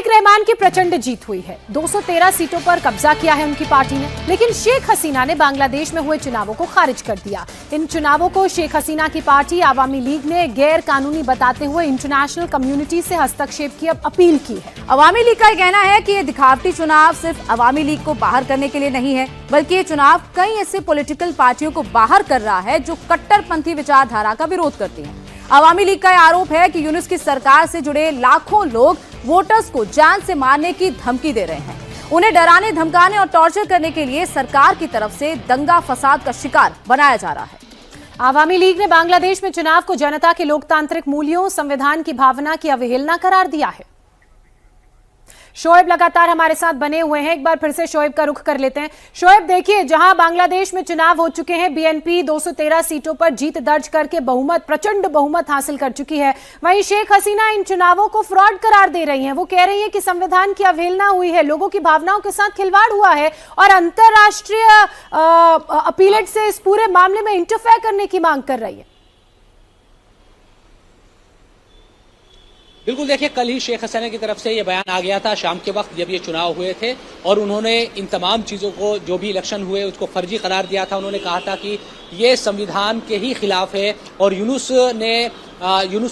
तारिक रहमान की प्रचंड जीत हुई है। 213 सीटों पर कब्जा किया है उनकी पार्टी ने, लेकिन शेख हसीना ने बांग्लादेश में हुए चुनावों को खारिज कर दिया। इन चुनावों को शेख हसीना की पार्टी आवामी लीग ने गैर कानूनी बताते हुए इंटरनेशनल कम्युनिटी से हस्तक्षेप की अपील की है। आवामी लीग का यह कहना है कि ये दिखावटी चुनाव सिर्फ आवामी लीग को बाहर करने के लिए नहीं है, बल्कि ये चुनाव कई ऐसे पॉलिटिकल पार्टियों को बाहर कर रहा है जो कट्टरपंथी विचारधारा का विरोध करती हैं। आवामी लीग का आरोप है कि यूनुस की सरकार से जुड़े लाखों लोग वोटर्स को जान से मारने की धमकी दे रहे हैं। उन्हें डराने, धमकाने और टॉर्चर करने के लिए सरकार की तरफ से दंगा फसाद का शिकार बनाया जा रहा है। आवामी लीग ने बांग्लादेश में चुनाव को जनता के लोकतांत्रिक मूल्यों, संविधान की भावना की अवहेलना करार दिया है। शोएब लगातार हमारे साथ बने हुए हैं, एक बार फिर से शोएब का रुख कर लेते हैं। शोएब, देखिए, जहां बांग्लादेश में चुनाव हो चुके हैं, बीएनपी 213 सीटों पर जीत दर्ज करके प्रचंड बहुमत हासिल कर चुकी है, वहीं शेख हसीना इन चुनावों को फ्रॉड करार दे रही हैं। वो कह रही है कि संविधान की अवहेलना हुई है, लोगों की भावनाओं के साथ खिलवाड़ हुआ है और अंतरराष्ट्रीय अपीलेट से इस पूरे मामले में इंटरफेयर करने की मांग कर रही है। बिल्कुल, देखिए, कल ही शेख हसीना की तरफ से ये बयान आ गया था शाम के वक्त जब ये चुनाव हुए थे, और उन्होंने इन तमाम चीज़ों को, जो भी इलेक्शन हुए, उसको फर्जी करार दिया था। उन्होंने कहा था कि ये संविधान के ही खिलाफ है, और यूनुस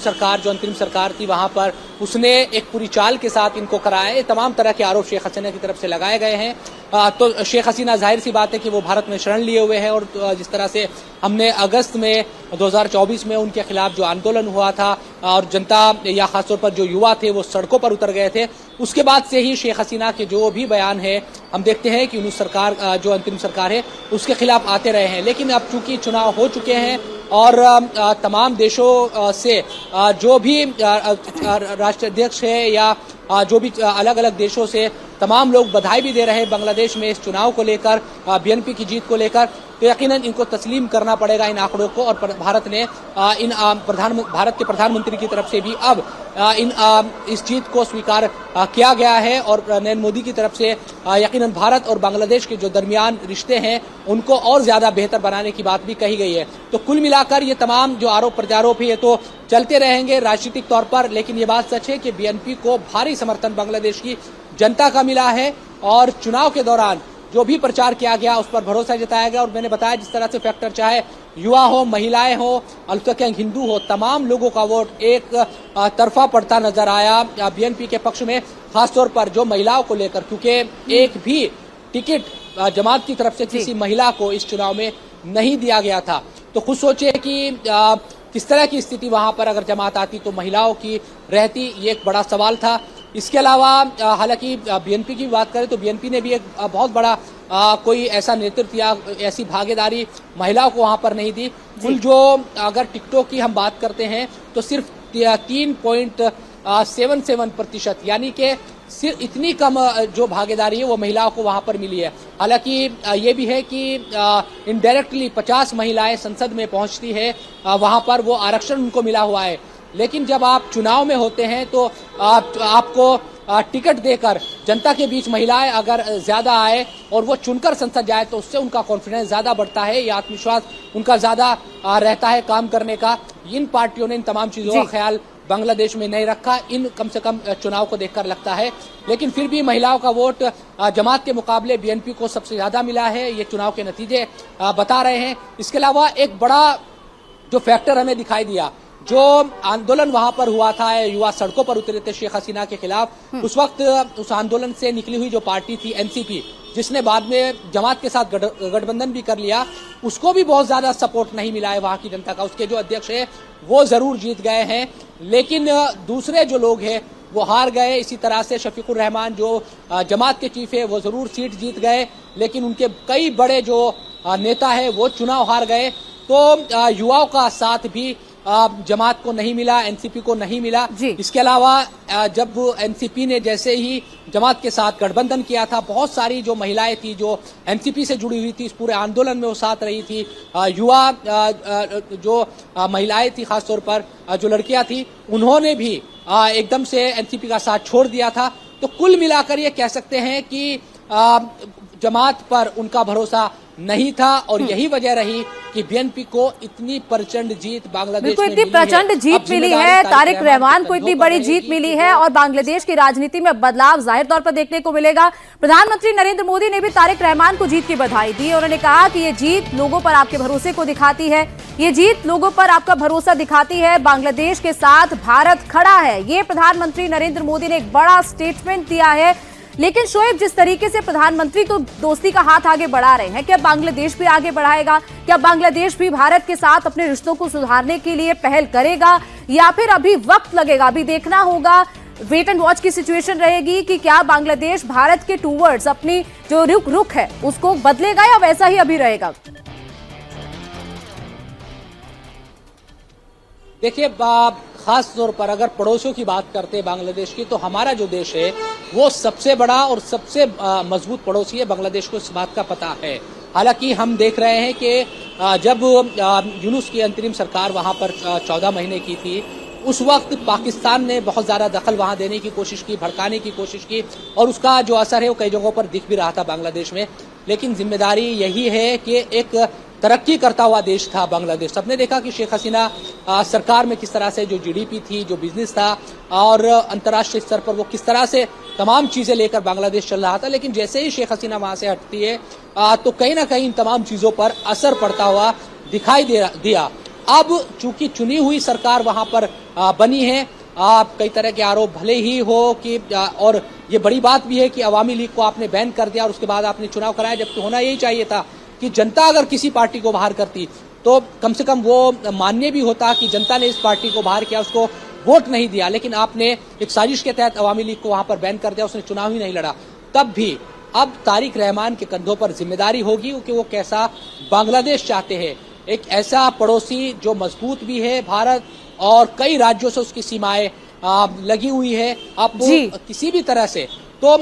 सरकार, जो अंतरिम सरकार थी वहां पर, उसने एक पूरी चाल के साथ इनको कराया। ये तमाम तरह के आरोप शेख हसीना की तरफ से लगाए गए हैं। तो शेख हसीना, जाहिर सी बात है कि वो भारत में शरण लिए हुए हैं, और जिस तरह से हमने अगस्त में 2024 में उनके खिलाफ जो आंदोलन हुआ था और जनता या खासतौर पर जो युवा थे वो सड़कों पर उतर गए थे, उसके बाद से ही शेख हसीना के जो भी बयान है, हम देखते हैं कि यूनुस सरकार, जो अंतरिम सरकार है, उसके खिलाफ आते रहे हैं। लेकिन अब चूंकि चुनाव हो चुके हैं और तमाम देशों से जो भी राष्ट्राध्यक्ष है या जो भी अलग अलग देशों से तमाम लोग बधाई भी दे रहे हैं बांग्लादेश में इस चुनाव को लेकर, बीएनपी की जीत को लेकर, तो यकीनन इनको तस्लीम करना पड़ेगा इन आंकड़ों को। और भारत ने भारत के प्रधानमंत्री की तरफ से भी अब इस जीत को स्वीकार किया गया है, और नरेंद्र मोदी की तरफ से यकीनन भारत और बांग्लादेश के जो दरमियान रिश्ते हैं उनको और ज्यादा बेहतर बनाने की बात भी कही गई है। तो कुल मिलाकर ये तमाम जो आरोप प्रत्यारोप है ये तो चलते रहेंगे राजनीतिक तौर पर, लेकिन ये बात सच है कि बीएनपी को भारी समर्थन बांग्लादेश की जनता का मिला है, और चुनाव के दौरान जो भी प्रचार किया गया उस पर भरोसा जताया गया। और मैंने बताया जिस तरह से फैक्टर, चाहे युवा हो, महिलाएं हो, अल्पसंख्यक हिंदू हो, तमाम लोगों का वोट एक तरफा पड़ता नजर आया बीएनपी के पक्ष में, खासतौर पर जो महिलाओं को लेकर, क्योंकि एक भी टिकट जमात की तरफ से किसी महिला को इस चुनाव में नहीं दिया गया था। तो खुद सोचिए कि किस तरह की स्थिति वहां पर अगर जमात आती तो महिलाओं की रहती, ये एक बड़ा सवाल था। इसके अलावा हालांकि बीएनपी की बात करें तो बीएनपी ने भी एक बहुत बड़ा कोई ऐसा नेतृत्व या ऐसी भागीदारी महिलाओं को वहां पर नहीं दी। कुल जो अगर टिकटों की हम बात करते हैं तो सिर्फ 3.77%, यानी कि सिर्फ इतनी कम जो भागीदारी है वो महिलाओं को वहां पर मिली है। हालांकि ये भी है कि इनडायरेक्टली 50 महिलाएं संसद में पहुंचती है, वहां पर वो आरक्षण उनको मिला हुआ है। लेकिन जब आप चुनाव में होते हैं तो आपको टिकट देकर जनता के बीच महिलाएं अगर ज्यादा आए और वो चुनकर संसद जाए तो उससे उनका कॉन्फिडेंस ज्यादा बढ़ता है, या आत्मविश्वास उनका ज्यादा रहता है काम करने का। इन पार्टियों ने इन तमाम चीजों का ख्याल बांग्लादेश में नहीं रखा, इन कम से कम चुनाव को देखकर लगता है। लेकिन फिर भी महिलाओं का वोट जमात के मुकाबले बीएनपी को सबसे ज्यादा मिला है, ये चुनाव के नतीजे बता रहे हैं। इसके अलावा एक बड़ा जो फैक्टर हमें दिखाई दिया, जो आंदोलन वहां पर हुआ था, युवा सड़कों पर उतरे थे शेख हसीना के खिलाफ, उस वक्त उस आंदोलन से निकली हुई जो पार्टी थी एनसीपी, जिसने बाद में जमात के साथ गठबंधन भी कर लिया, उसको भी बहुत ज्यादा सपोर्ट नहीं मिला है वहां की जनता का। उसके जो अध्यक्ष है वो जरूर जीत गए हैं, लेकिन दूसरे जो लोग हैं वो हार गए। इसी तरह से शफीकुर रहमान जो जमात के चीफ है वो जरूर सीट जीत गए, लेकिन उनके कई बड़े जो नेता है वो चुनाव हार गए। तो युवाओं का साथ भी जमात को नहीं मिला, एनसीपी को नहीं मिला। इसके अलावा जब एनसीपी ने जैसे ही जमात के साथ गठबंधन किया था, बहुत सारी जो महिलाएं थी जो एनसीपी से जुड़ी हुई थी, इस पूरे आंदोलन में वो साथ रही थी। युवा जो महिलाएं थी, खासतौर पर जो लड़कियां थी, उन्होंने भी एकदम से एनसीपी का साथ छोड़ दिया था। तो कुल मिलाकर ये कह सकते हैं कि जमात पर उनका भरोसा नहीं था और यही वजह रही कि बीएनपी को इतनी प्रचंड जीत बांग्लादेश बिल्कुल में इतनी मिली है। प्रचंड जीत अब मिली जिम्मेदारी है, तारिक तारिक रहमान के को इतनी कंधों पर बड़ी जीत रहेगी मिली कि है और बांग्लादेश की राजनीति में बदलाव जाहिर तौर पर देखने को मिलेगा। प्रधानमंत्री नरेंद्र मोदी ने भी तारिक रहमान को जीत की बधाई दी। उन्होंने कहा कि ये जीत लोगों पर आपके भरोसे को दिखाती है, ये जीत लोगों पर आपका भरोसा दिखाती है, बांग्लादेश के साथ भारत खड़ा है। ये प्रधानमंत्री नरेंद्र मोदी ने एक बड़ा स्टेटमेंट दिया है। लेकिन शोएब, जिस तरीके से प्रधानमंत्री तो दोस्ती का हाथ आगे बढ़ा रहे हैं, क्या बांग्लादेश भी आगे बढ़ाएगा? क्या बांग्लादेश भी भारत के साथ अपने रिश्तों को सुधारने के लिए पहल करेगा या फिर अभी वक्त लगेगा? अभी देखना होगा, वेट एंड वॉच की सिचुएशन रहेगी कि क्या बांग्लादेश भारत के टूवर्ड्स अपनी जो रुख है उसको बदलेगा या वैसा ही अभी रहेगा? देखिए, खास तौर पर अगर पड़ोसियों की बात करते हैं बांग्लादेश की, तो हमारा जो देश है वो सबसे बड़ा और सबसे मजबूत पड़ोसी है। बांग्लादेश को इस बात का पता है। हालांकि हम देख रहे हैं कि जब यूनुस की अंतरिम सरकार वहां पर 14 महीने की थी, उस वक्त पाकिस्तान ने बहुत ज्यादा दखल वहां देने की कोशिश की, भड़काने की कोशिश की और उसका जो असर है वो कई जगहों पर दिख भी रहा था बांग्लादेश में। लेकिन जिम्मेदारी यही है कि एक तरक्की करता हुआ देश था बांग्लादेश। सबने देखा कि शेख हसीना सरकार में किस तरह से जो जीडीपी थी, जो बिजनेस था और अंतर्राष्ट्रीय स्तर पर वो किस तरह से तमाम चीजें लेकर बांग्लादेश चल रहा था। लेकिन जैसे ही शेख हसीना वहां से हटती है तो कहीं ना कहीं इन तमाम चीजों पर असर पड़ता हुआ दिखाई दिया। अब चूंकि चुनी हुई सरकार वहां पर बनी है, कई तरह के आरोप भले ही हो कि और ये बड़ी बात भी है कि अवामी लीग को आपने बैन कर दिया और उसके बाद आपने चुनाव कराया, जबकि होना यही चाहिए था कि जनता अगर किसी पार्टी को बाहर करती तो कम से कम वो मान्य भी होता कि जनता ने इस पार्टी को बाहर किया, उसको वोट नहीं दिया। लेकिन आपने एक साजिश के तहत अवामी लीग को वहां पर बैन कर दिया, उसने चुनाव ही नहीं लड़ा। तब भी अब तारिक रहमान के कंधों पर जिम्मेदारी होगी कि वो कैसा बांग्लादेश चाहते हैं। एक ऐसा पड़ोसी जो मजबूत भी है, भारत और कई राज्यों से उसकी सीमाएं लगी हुई है। आप किसी भी तरह से तो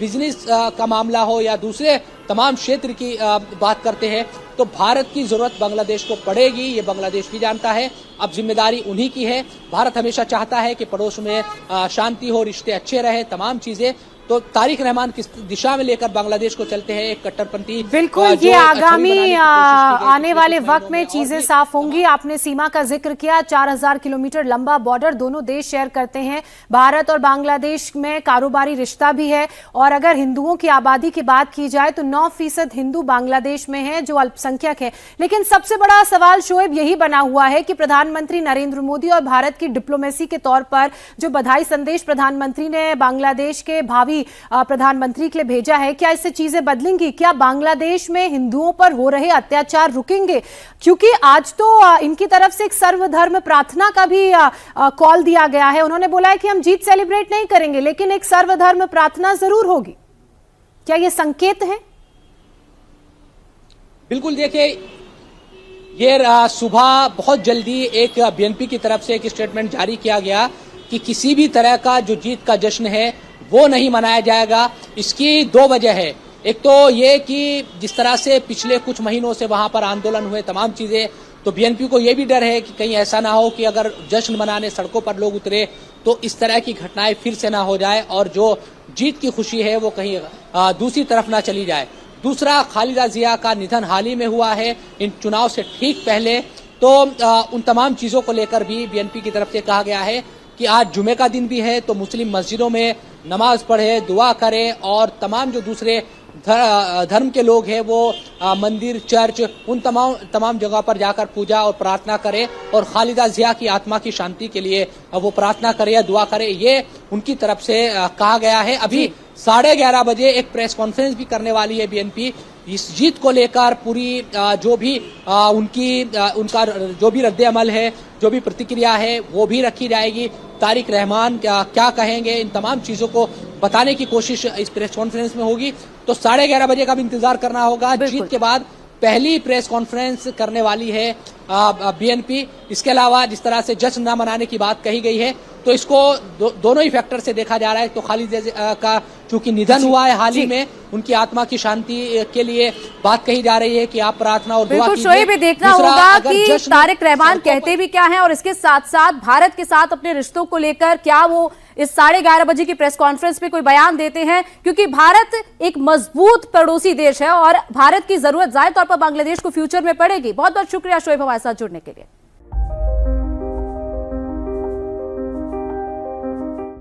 बिजनेस का मामला हो या दूसरे तमाम क्षेत्र की बात करते हैं तो भारत की जरूरत बांग्लादेश को पड़ेगी, ये बांग्लादेश भी जानता है। अब जिम्मेदारी उन्हीं की है। भारत हमेशा चाहता है कि पड़ोस में शांति हो, रिश्ते अच्छे रहे, तमाम चीजें। तो तारिक रहमान किस दिशा में लेकर बांग्लादेश को चलते हैं, एक कट्टरपंथी बिल्कुल ये आगामी आने वाले वक्त में चीजें साफ होंगी। आपने सीमा का जिक्र किया, 4000 किलोमीटर लंबा बॉर्डर दोनों देश शेयर करते हैं। भारत और बांग्लादेश में कारोबारी रिश्ता भी है और अगर हिंदुओं की आबादी की बात की जाए तो 9% हिंदू बांग्लादेश में है जो अल्पसंख्यक है। लेकिन सबसे बड़ा सवाल शोएब यही बना हुआ है कि प्रधानमंत्री नरेंद्र मोदी और भारत की डिप्लोमेसी के तौर पर जो बधाई संदेश प्रधानमंत्री ने बांग्लादेश के भावी प्रधानमंत्री के लिए भेजा है, क्या इससे चीजें बदलेंगी? क्या बांग्लादेश में हिंदुओं पर हो रहे अत्याचार रुकेंगे? क्योंकि आज तो इनकी तरफ से एक सर्वधर्म प्रार्थना का भी कॉल दिया गया है। उन्होंने बोला है कि हम जीत सेलिब्रेट नहीं करेंगे लेकिन एक सर्वधर्म प्रार्थना जरूर होगी। क्या ये संकेत है? बिल्कुल, देखिए ये सुबह बहुत जल्दी एक बीएनपी की तरफ से एक स्टेटमेंट जारी किया गया कि किसी भी तरह का जो जीत का जश्न है वो नहीं मनाया जाएगा। इसकी दो वजह है। एक तो ये कि जिस तरह से पिछले कुछ महीनों से वहां पर आंदोलन हुए, तमाम चीजें, तो बीएनपी को ये भी डर है कि कहीं ऐसा ना हो कि अगर जश्न मनाने सड़कों पर लोग उतरे तो इस तरह की घटनाएं फिर से ना हो जाए और जो जीत की खुशी है वो कहीं दूसरी तरफ ना चली जाए। दूसरा, खालिदा जिया का निधन हाल ही में हुआ है, इन चुनाव से ठीक पहले। तो उन तमाम चीजों को लेकर भी बीएनपी की तरफ से कहा गया है कि आज जुमे का दिन भी है तो मुस्लिम मस्जिदों में नमाज पढ़े, दुआ करें और तमाम जो दूसरे धर्म के लोग हैं वो मंदिर, चर्च, उन तमाम जगह पर जाकर पूजा और प्रार्थना करें और खालिदा जिया की आत्मा की शांति के लिए वो प्रार्थना करें या दुआ करें। ये उनकी तरफ से कहा गया है। अभी 11:30 बजे एक प्रेस कॉन्फ्रेंस भी करने वाली है बीएनपी इस जीत को लेकर। पूरी जो भी उनका जो भी रद्द अमल है, जो भी प्रतिक्रिया है वो भी रखी जाएगी। तारिक रहमान क्या कहेंगे, इन तमाम चीजों को बताने की कोशिश इस प्रेस कॉन्फ्रेंस में होगी। तो 11:30 बजे का भी इंतजार करना होगा। जीत के बाद पहली प्रेस कॉन्फ्रेंस करने वाली है बीएनपी। इसके अलावा जिस तरह से जश्न न मनाने की बात कही गई है तो इसको दोनों ही फैक्टर से देखा जा रहा है। तो खालिदा का चूंकि निधन हुआ है हाल ही में, उनकी आत्मा की शांति के लिए बात कही जा रही है कि आप प्रार्थना और दुआ कीजिए। शोएब, देखना होगा कि तारिक रहमान कहते भी क्या हैं और इसके साथ साथ भारत के साथ अपने रिश्तों को लेकर क्या वो इस 11:30 बजे की प्रेस कॉन्फ्रेंस में कोई बयान देते हैं, क्योंकि भारत एक मजबूत पड़ोसी देश है और भारत की जरूरत जाहिर तौर पर बांग्लादेश को फ्यूचर में पड़ेगी। बहुत बहुत शुक्रिया शोएब हमारे साथ जुड़ने के लिए।